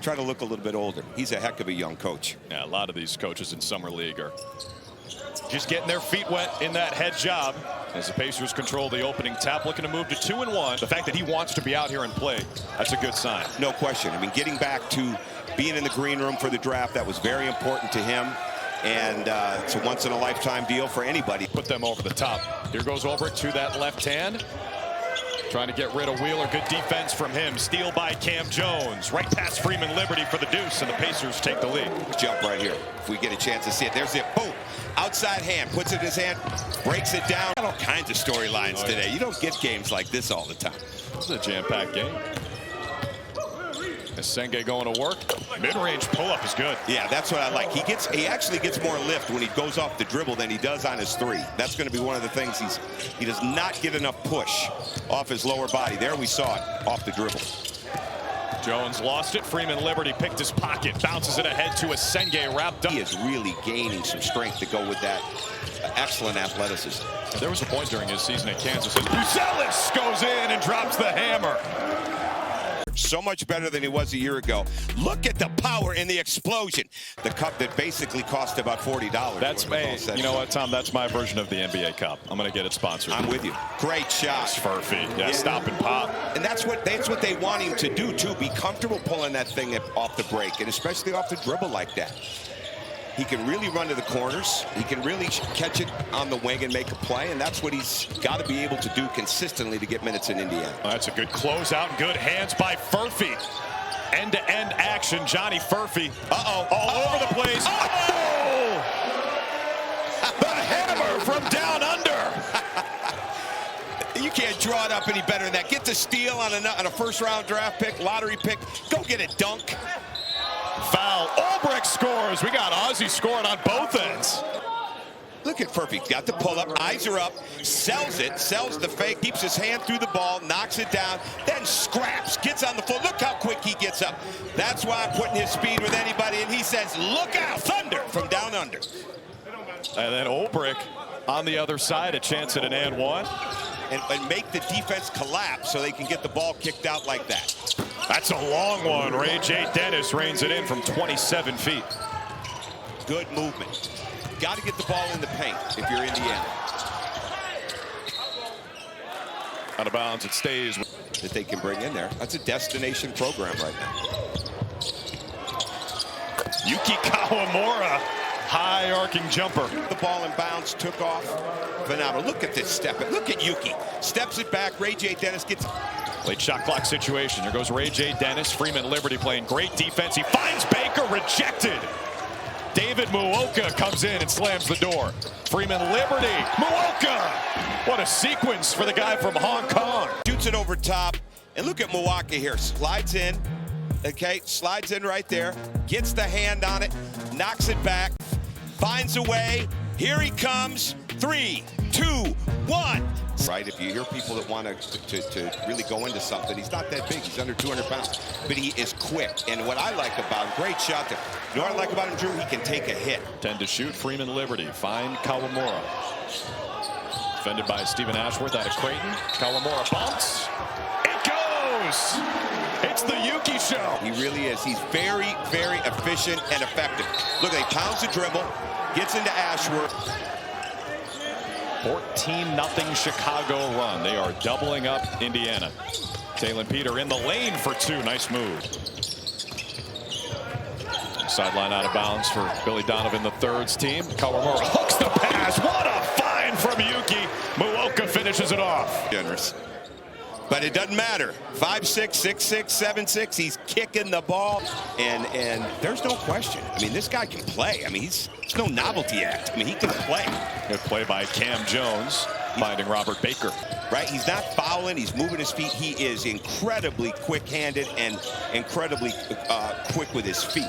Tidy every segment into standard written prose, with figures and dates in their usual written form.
try to look a little bit older. He's a heck of a young coach. Yeah, a lot of these coaches in summer league are just getting their feet wet in that head job as the Pacers control the opening tap, looking to move to 2-1. The fact that he wants to be out here and play, that's a good sign. No question. I mean, getting back to being in the green room for the draft, that was very important to him. And it's a once-in-a-lifetime deal for anybody. Put them over the top. Here goes Ulbrich to that left hand. Trying to get rid of Wheeler. Good defense from him. Steal by Cam Jones. Right past Freeman Liberty for the deuce, and the Pacers take the lead. Jump right here. If we get a chance to see it. There's it. Boom. Outside hand. Puts it in his hand. Breaks it down. All kinds of storylines today. You don't get games like this all the time. This is a jam-packed game. Senge going to work. Mid-range pull-up is good. Yeah, that's what I like. He actually gets more lift when he goes off the dribble than he does on his three. That's going to be one of the things he does not get enough push off his lower body. There we saw it off the dribble. Jones lost it. Freeman Liberty picked his pocket. Bounces it ahead to Senge, wrapped up. He is really gaining some strength to go with that excellent athleticism. There was a point during his season at Kansas. Buzelis goes in and drops the hammer. So much better than he was a year ago. Look at the power in the explosion. The cup that basically cost about $40. That's you know what, Tom? That's my version of the NBA Cup. I'm going to get it sponsored. I'm with you. Great shot. Furphy. Yeah, stop and pop. And that's what they want him to do too. Be comfortable pulling that thing off the break, and especially off the dribble like that. He can really run to the corners. He can really catch it on the wing and make a play, and that's what he's got to be able to do consistently to get minutes in Indiana. That's a good closeout and good hands by Furphy. End-to-end action, Johnny Furphy. All over the place. Oh! The hammer from down under. You can't draw it up any better than that. Get the steal on a first-round draft pick, lottery pick. Go get a dunk. Foul. Ulbrich scores. We got Ozzie scoring on both ends. Look at Furphy. Got the pull-up. Eyes are up. Sells it. Sells the fake. Keeps his hand through the ball. Knocks it down. Then scraps. Gets on the floor. Look how quick he gets up. That's why I'm putting his speed with anybody. And he says, look out. Thunder from down under. And then Ulbrich on the other side. A chance at an and one. And make the defense collapse so they can get the ball kicked out like that. That's a long one. Ray J. Dennis reins it in from 27 feet. Good movement. Got to get the ball in the paint if you're Indiana. Out of bounds, it stays. That they can bring in there. That's a destination program right now. Yuki Kawamura, high arcing jumper. The ball in bounds, took off. Phenomenal. Look at this step. Look at Yuki. Steps it back. Ray J. Dennis gets... Late shot clock situation. Here goes Ray J. Dennis. Freeman Liberty playing great defense. He finds Baker, rejected. David Muoka comes in and slams the door. Freeman Liberty. Muoka! What a sequence for the guy from Hong Kong. Shoots it over top. And look at Muoka here. Slides in. Okay, slides in right there. Gets the hand on it. Knocks it back. Finds a way. Here he comes. 3, 2, 1. Right, if you hear people that want to really go into something, he's not that big. He's under 200 pounds, but he is quick. And what I like about him, great shot there. You know what I like about him, Drew? He can take a hit. 10 to shoot. Freeman Liberty. Find Kawamura. Defended by Stephen Ashworth out of Creighton. Kawamura bumps. It goes! It's the Yuki show. He really is. He's very, very efficient and effective. Look, he pounds the dribble, gets into Ashworth. 14-0 Chicago run. They are doubling up Indiana. Talen Peter in the lane for two. Nice move. Sideline out of bounds for Billy Donovan, the third's team. Kawamura hooks the pass. What a find from Yuki. Muoka finishes it off. Generous. But it doesn't matter. 5'6", 6'6", 7'6". He's kicking the ball. And there's no question. I mean, this guy can play. I mean, it's no novelty act. I mean, he can play. Good play by Cam Jones, finding Robert Baker. Right, he's not fouling. He's moving his feet. He is incredibly quick-handed and incredibly quick with his feet.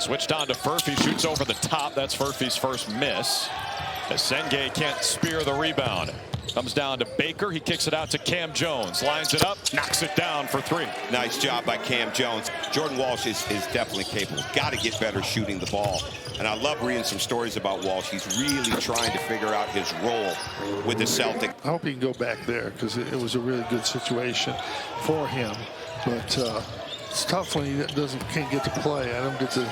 Switched on to Furphy, shoots over the top. That's Furphy's first miss. Senge can't spear the rebound. Comes down to Baker. He kicks it out to Cam Jones. Lines it up, knocks it down for three. Nice job by Cam Jones. Jordan Walsh is definitely capable. Got to get better shooting the ball. And I love reading some stories about Walsh. He's really trying to figure out his role with the Celtics. I hope he can go back there because it was a really good situation for him. But It's tough when he can't get to play. I don't get to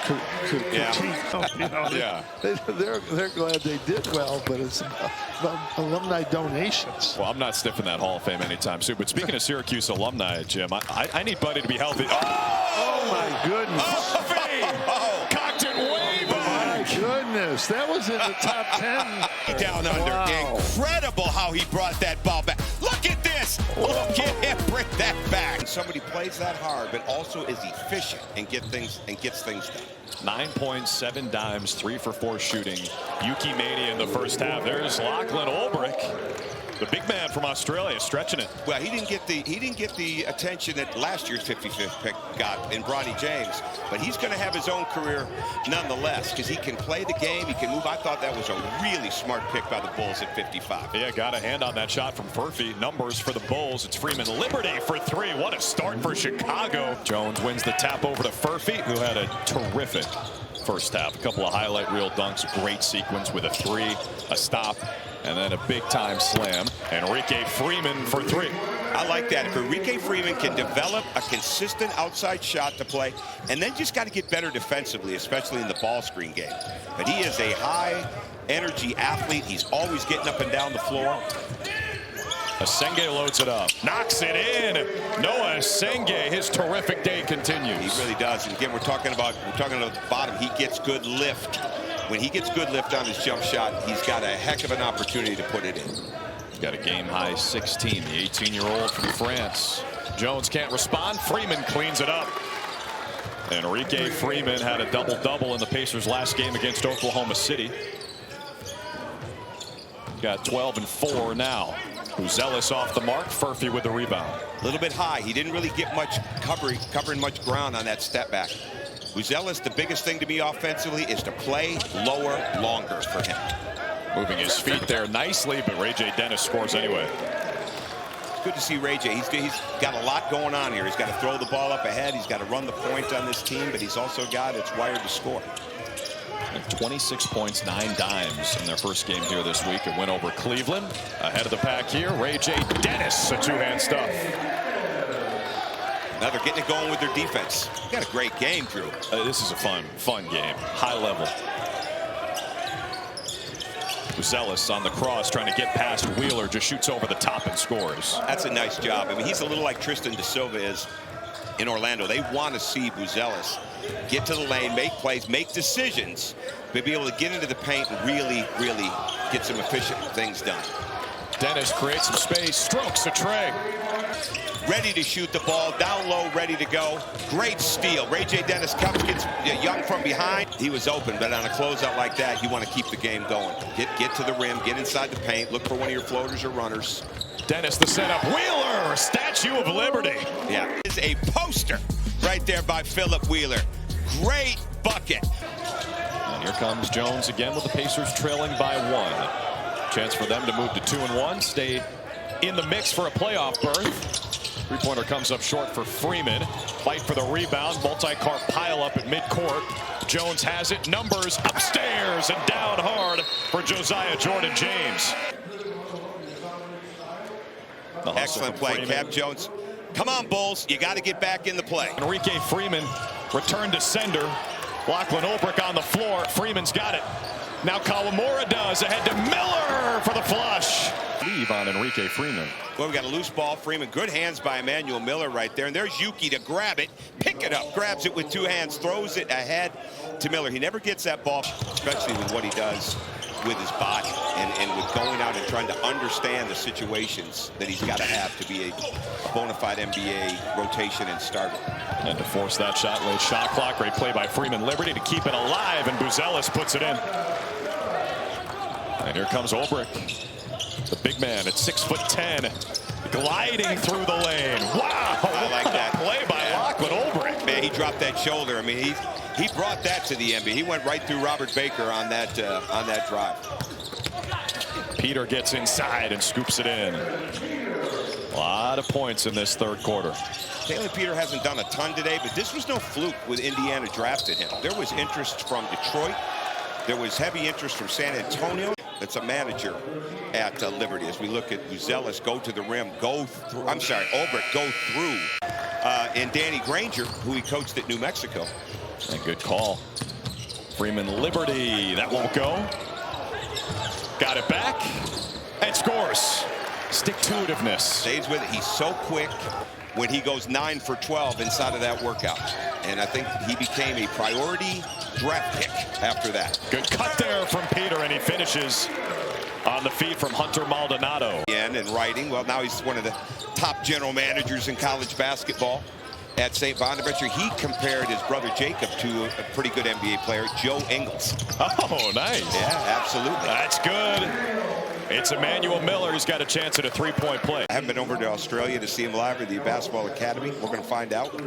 critique them, you know. Yeah. They're glad they did well, but it's about alumni donations. Well, I'm not sniffing that Hall of Fame anytime soon. But speaking of Syracuse alumni, Jim, I need Buddy to be healthy. Oh my goodness. Cocked it way back. My goodness. That was in the top 10. Down under. Wow. Incredible how he brought that ball back. Look at this. Look at him bring that back. Somebody plays that hard, but also is efficient and gets things done. 9.7 dimes, 3 for 4 shooting. Yuki Mania in the first half. There's Lachlan Olbrich, the big man from Australia, stretching it. Well, he didn't get the attention that last year's 55th pick got in Bronny James, but he's going to have his own career nonetheless because he can play the game, he can move. I thought that was a really smart pick by the Bulls at 55. Yeah, got a hand on that shot from Furphy. Numbers for the Bulls. It's Freeman Liberty for 3. What a start for Chicago. Jones wins the tap over to Furphy, who had a terrific first half. A couple of highlight reel dunks, great sequence with a 3, a stop, and then a big-time slam. Enrique Freeman for 3. I like that. If Enrique Freeman can develop a consistent outside shot to play, and then just got to get better defensively, especially in the ball screen game. But he is a high-energy athlete. He's always getting up and down the floor. Asenge loads it up, knocks it in. Noah Asenge, his terrific day continues. He really does. And again, we're talking about the bottom. He gets good lift. When he gets good lift on his jump shot, he's got a heck of an opportunity to put it in. Got a game-high 16, the 18-year-old from France. Jones can't respond. Freeman cleans it up. Enrique Freeman had a double-double in the Pacers' last game against Oklahoma City. Got 12 and 4 now. Buzelis off the mark. Furphy with the rebound. A little bit high. He didn't really get much covering much ground on that step back. Buzelis, the biggest thing to me offensively is to play lower, longer for him. Moving his feet there nicely, but Ray J. Dennis scores anyway. It's good to see Ray J. He's got a lot going on here. He's got to throw the ball up ahead. He's got to run the point on this team, but he's also a guy that's wired to score. And 26 points, 9 dimes in their first game here this week. It went over Cleveland. Ahead of the pack here, Ray J. Dennis, a 2-hand stuff. Now they're getting it going with their defense. Got a great game, Drew. This is a fun game. High level. Buzelis on the cross, trying to get past Wheeler, just shoots over the top and scores. That's a nice job. I mean, he's a little like Tristan da Silva is in Orlando. They want to see Buzelis get to the lane, make plays, make decisions, but be able to get into the paint and really get some efficient things done. Dennis creates some space, strokes a tray. Ready to shoot the ball, down low, ready to go. Great steal. Ray J. Dennis comes, gets Young from behind. He was open, but on a closeout like that, you want to keep the game going. Get to the rim, get inside the paint, look for one of your floaters or runners. Dennis the setup. Wheeler, Statue of Liberty. Yeah, is a poster right there by Philip Wheeler. Great bucket. And here comes Jones again with the Pacers trailing by 1. Chance for them to move to 2-1, stay in the mix for a playoff berth. Three-pointer comes up short for Freeman. Fight for the rebound. Multi-car pile up at midcourt. Jones has it. Numbers upstairs and down hard for Josiah Jordan James. Excellent play, Cap Jones. Come on, Bulls. You got to get back in the play. Enrique Freeman returned to sender. Lachlan Olbrich on the floor. Freeman's got it. Now Kawamura does. Ahead to Miller for the flush. Leave on Enrique Freeman. Well, we got a loose ball. Freeman, good hands by Emmanuel Miller right there. And there's Yuki to grab it, pick it up, grabs it with 2 hands, throws it ahead to Miller. He never gets that ball, especially with what he does with his body and with going out and trying to understand the situations that he's got to have to be a bona fide NBA rotation and starter. And to force that shot, late shot clock. Great play by Freeman Liberty to keep it alive, and Buzelis puts it in. And here comes Olbrich. The big man at 6'10", gliding through the lane. Wow! I like that play by Lachlan Olbrich. Man, he dropped that shoulder. I mean, he brought that to the NBA. He went right through Robert Baker on that drive. Peter gets inside and scoops it in. A lot of points in this third quarter. Taylor Peter hasn't done a ton today, but this was no fluke when Indiana drafted him. There was interest from Detroit. There was heavy interest from San Antonio. That's a manager at Liberty. As we look at Buzelis go to the rim, Olbrich go through and Danny Granger, who he coached at New Mexico. And good call. Freeman Liberty, that won't go. Got it back and scores. Stick-to-itiveness. Stays with it. He's so quick when he goes 9 for 12 inside of that workout. And I think he became a priority draft pick after that. Good cut there from Peter, and he finishes on the feet from Hunter Maldonado. And writing, well, now he's one of the top general managers in college basketball at St. Bonaventure. He compared his brother Jacob to a pretty good NBA player, Joe Ingles. Oh, nice. Yeah, absolutely. That's good. It's Emmanuel Miller. He's got a chance at a three-point play. I haven't been over to Australia to see him live at the Basketball Academy. We're going to find out.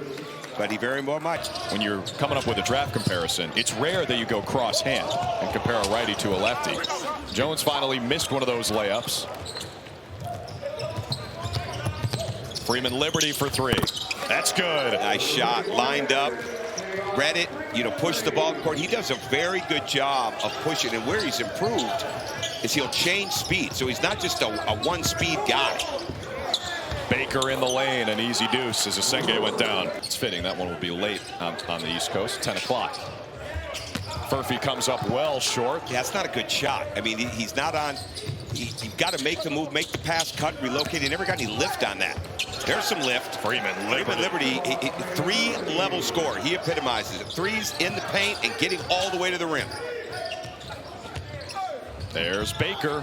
But he very well might. When you're coming up with a draft comparison, it's rare that you go cross-hand and compare a righty to a lefty. Jones finally missed one of those layups. Freeman Liberty for three. That's good. Nice shot. Lined up. Read it. Pushed the ball in the court. He does a very good job of pushing. And where he's improved is he'll change speed. So he's not just a one-speed guy. Baker in the lane, an easy deuce as Asenge went down. It's fitting that one will be late on the East Coast, 10 o'clock. Furphy comes up well short. Yeah, it's not a good shot. I mean, he's not on. You've got to make the move, make the pass, cut, relocate. He never got any lift on that. There's some lift. Freeman Liberty. Three-level score. He epitomizes it. Threes in the paint and getting all the way to the rim. There's Baker.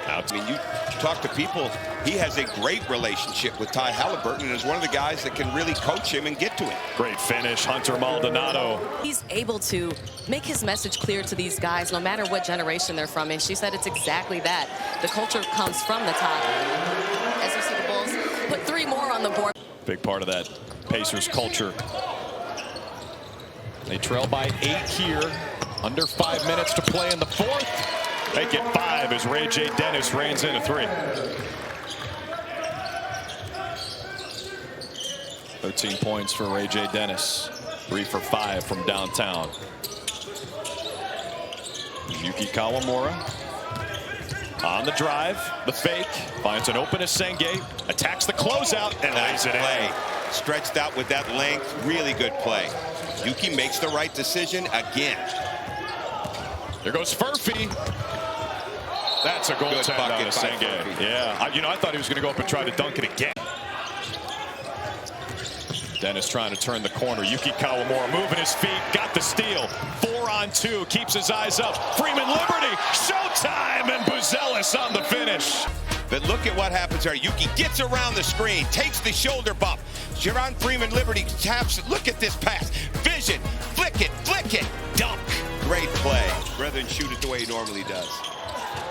I mean, you talk to people, he has a great relationship with Ty Halliburton and is one of the guys that can really coach him and get to it. Great finish, Hunter Maldonado. He's able to make his message clear to these guys, no matter what generation they're from. And she said it's exactly that. The culture comes from the top. As you see the Bulls put three more on the board. Big part of that Pacers culture. They trail by 8 here. Under 5 minutes to play in the fourth. Make it 5 as Ray J. Dennis reigns in a 3. 13 points for Ray J. Dennis. 3 for 5 from downtown. Yuki Kawamura on the drive, the fake, finds an open Asenge, attacks the closeout, and lays it in. Stretched out with that length, really good play. Yuki makes the right decision again. There goes Furphy. That's a goaltend out of Asenge. Yeah, I thought he was going to go up and try to dunk it again. Dennis trying to turn the corner. Yuki Kawamura moving his feet, got the steal. 4-on-2, keeps his eyes up. Freeman Liberty, showtime, and Buzelis on the finish. But look at what happens there. Yuki gets around the screen, takes the shoulder bump. Jerron Freeman Liberty taps it. Look at this pass. Vision, flick it, dunk. Great play, rather than shoot it the way he normally does.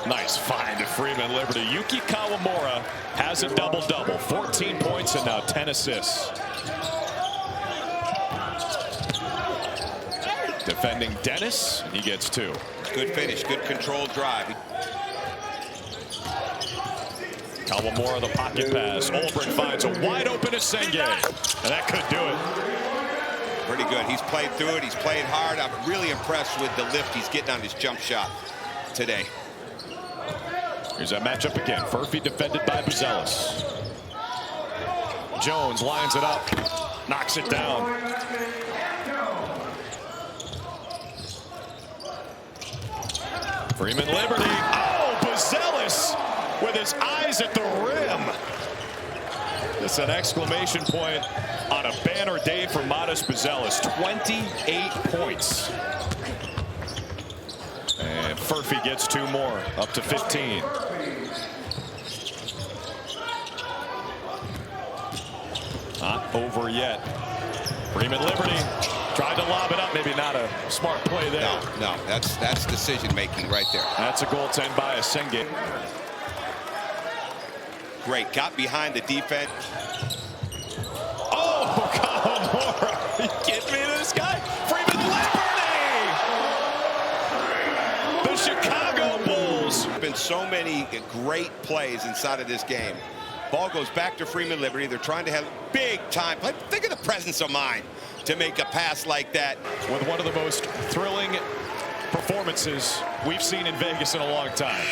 Nice find to Freeman Liberty. Yuki Kawamura has a double-double. 14 points and now 10 assists. Defending Dennis, he gets 2. Good finish, good controlled drive. Kawamura the pocket pass. Olbrich finds a wide-open Asenge, and that could do it. Pretty good. He's played through it. He's played hard. I'm really impressed with the lift he's getting on his jump shot today. Here's that matchup again. Furphy defended by Buzelis. Jones lines it up, knocks it down. Freeman Liberty. Oh, Buzelis with his eyes at the rim. It's an exclamation point on a banner day for Modest Buzelis. 28 points. And Furphy gets 2 more, up to 15. Not over yet. Freeman Liberty tried to lob it up. Maybe not a smart play there. No, that's decision making right there. That's a goaltend by Asenge. Great, got behind the defense. Oh, Kawamura. Are you kidding me, this guy? Freeman Liberty! The Chicago Bulls. There's been so many great plays inside of this game. Ball goes back to Freeman Liberty. They're trying to have big time. Think of the presence of mind to make a pass like that. With one of the most thrilling performances we've seen in Vegas in a long time.